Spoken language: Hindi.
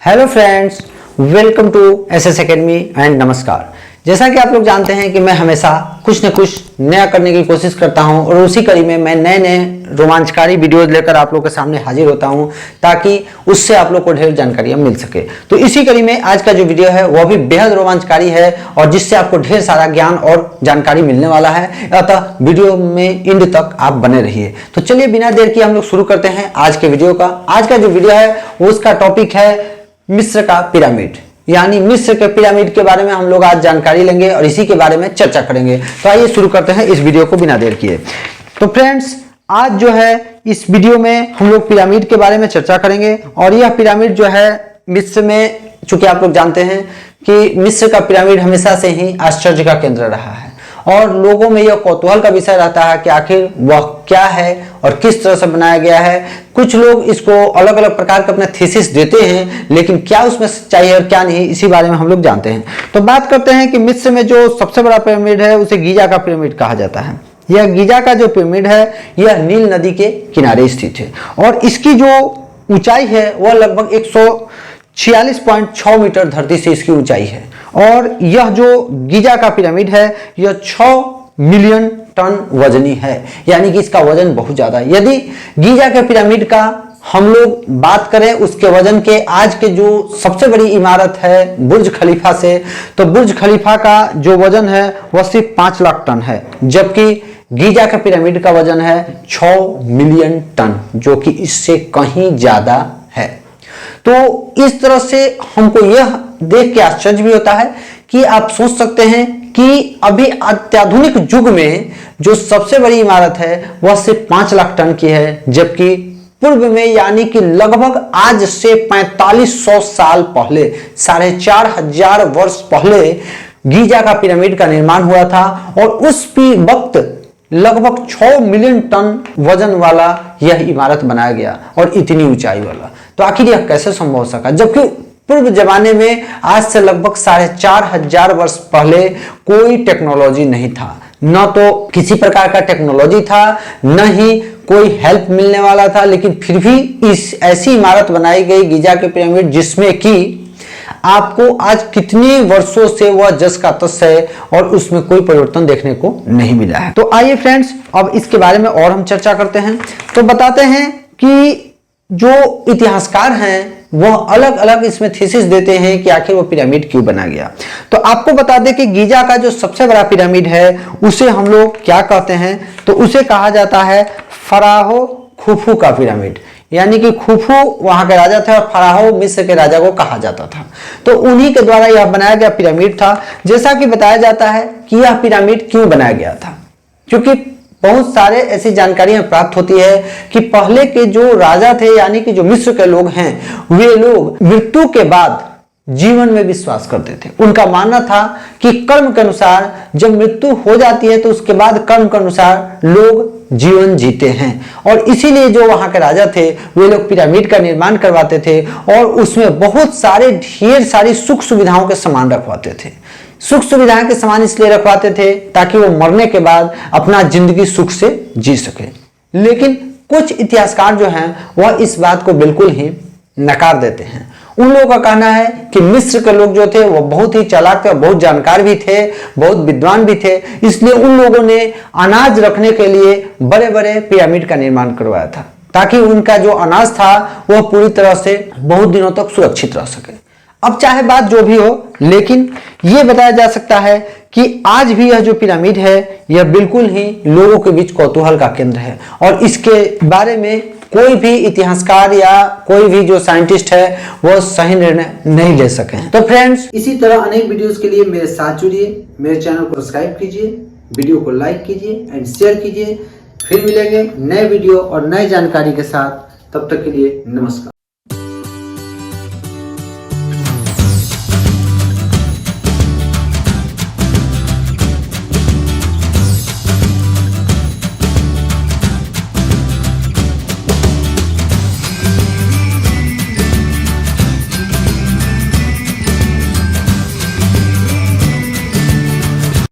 Hello friends, welcome to SS academy and नमस्कार। जैसा कि आप लोग जानते हैं कि मैं हमेशा कुछ न कुछ नया करने की कोशिश करता हूं और उसी कड़ी में मैं नए नए रोमांचकारी वीडियोस लेकर आप लोग के सामने हाजिर होता हूं ताकि उससे आप लोग को ढेर जानकारियां मिल सके। तो इसी कड़ी में आज का जो वीडियो है वह भी बेहद रोमांचकारी है और जिससे आपको ढेर सारा ज्ञान और जानकारी मिलने वाला है। अतः वीडियो में एंड तक आप बने रहिए। तो चलिए बिना देर किए हम लोग शुरू करते हैं आज के वीडियो का। आज का जो वीडियो है उसका टॉपिक है मिस्र का पिरामिड, यानी मिस्र के पिरामिड के बारे में हम लोग आज जानकारी लेंगे और इसी के बारे में चर्चा करेंगे। तो आइए शुरू करते हैं इस वीडियो को बिना देर किए। तो फ्रेंड्स, आज जो है इस वीडियो में हम लोग पिरामिड के बारे में चर्चा करेंगे और यह पिरामिड जो है मिस्र में, चूंकि आप लोग जानते हैं कि मिस्र का पिरामिड हमेशा से ही आश्चर्य का केंद्र रहा है और लोगों में यह कौतूहल का विषय रहता है कि आखिर वह क्या है और किस तरह से बनाया गया है। कुछ लोग इसको अलग अलग प्रकार के अपने थीसिस देते हैं, लेकिन क्या उसमें सच्चाई है और क्या नहीं, इसी बारे में हम लोग जानते हैं। तो बात करते हैं कि मिस्र में जो सबसे बड़ा पिरामिड है उसे गीजा का पिरामिड कहा जाता है। यह गीजा का जो पिरामिड है यह नील नदी के किनारे स्थित है और इसकी जो ऊंचाई है वह लगभग 146.6 मीटर धरती से इसकी ऊंचाई है और यह जो गीजा का पिरामिड है यह 6 मिलियन टन वजनी है, यानी कि इसका वजन बहुत ज्यादा है। यदि गीजा के पिरामिड का हम लोग बात करें उसके वजन के, आज के जो सबसे बड़ी इमारत है बुर्ज खलीफा से, तो बुर्ज खलीफा का जो वजन है वह सिर्फ 5 लाख टन है, जबकि गीजा के पिरामिड का वजन है 6 मिलियन टन, जो कि इससे कहीं ज्यादा है। तो इस तरह से हमको यह देख के आश्चर्य भी होता है कि आप सोच सकते हैं कि अभी अत्याधुनिक युग में जो सबसे बड़ी इमारत है वह सिर्फ 5 लाख टन की है, जबकि पूर्व में यानी कि लगभग आज से 4500 साल पहले, 4500 वर्ष पहले गीजा का पिरामिड का निर्माण हुआ था और उस वक्त लगभग 6 मिलियन टन वजन वाला यह इमारत बनाया गया और इतनी ऊंचाई वाला। तो आखिर यह कैसे संभव हो सका, जबकि पूर्व जमाने में आज से लगभग 4500 वर्ष पहले कोई टेक्नोलॉजी नहीं था, न तो किसी प्रकार का टेक्नोलॉजी था, न ही कोई हेल्प मिलने वाला था, लेकिन फिर भी इस ऐसी इमारत बनाई गई गीजा के पिरामिड जिसमें कि आपको आज कितने वर्षों से वह जस का तस है और उसमें कोई परिवर्तन देखने को नहीं मिला है। तो आइए फ्रेंड्स, अब इसके बारे में और हम चर्चा करते हैं। तो बताते हैं कि जो इतिहासकार हैं वह अलग अलग इसमें थीसिस देते हैं कि आखिर वो पिरामिड क्यों बना गया। तो आपको बता दें कि गीजा का जो सबसे बड़ा पिरामिड है उसे हम लोग क्या कहते हैं, तो उसे कहा जाता है फराहो खुफू का पिरामिड, यानी कि खुफू वहां के राजा थे और फराहो मिस्र के राजा को कहा जाता था। तो उन्हीं के द्वारा यह बनाया गया पिरामिड था। जैसा कि बताया जाता है कि यह पिरामिड क्यों बनाया गया था, क्योंकि बहुत सारे ऐसी जानकारियां प्राप्त होती है कि पहले के जो राजा थे, यानी कि जो मिस्र के लोग हैं, वे लोग मृत्यु के बाद जीवन में विश्वास करते थे। उनका मानना था कि कर्म के अनुसार जब मृत्यु हो जाती है तो उसके बाद कर्म के अनुसार लोग जीवन जीते हैं और इसीलिए जो वहां के राजा थे वे लोग पिरामिड का निर्माण करवाते थे और उसमें बहुत सारे ढेर सारी सुख सुविधाओं के सामान रखवाते थे। सुख सुविधाएं के सामान इसलिए रखवाते थे ताकि वो मरने के बाद अपना जिंदगी सुख से जी सके। लेकिन कुछ इतिहासकार जो हैं वह इस बात को बिल्कुल ही नकार देते हैं। उन लोगों का कहना है कि मिस्र के लोग जो थे वो बहुत ही चालाक थे, बहुत जानकार भी थे, बहुत विद्वान भी थे, इसलिए उन लोगों ने अनाज रखने के लिए बड़े बड़े पिरामिड का निर्माण करवाया था ताकि उनका जो अनाज था वह पूरी तरह से बहुत दिनों तक सुरक्षित रह सके। अब चाहे बात जो भी हो, लेकिन यह बताया जा सकता है कि आज भी यह जो पिरामिड है यह बिल्कुल ही लोगों के बीच कौतूहल का केंद्र है और इसके बारे में कोई भी इतिहासकार या कोई भी जो साइंटिस्ट है वो सही निर्णय नहीं ले सके हैं। तो फ्रेंड्स, इसी तरह अनेक वीडियोस के लिए मेरे साथ जुड़िए, मेरे चैनल को सब्सक्राइब कीजिए, वीडियो को लाइक कीजिए एंड शेयर कीजिए। फिर मिलेंगे नए वीडियो और नए जानकारी के साथ, तब तक के लिए नमस्कार।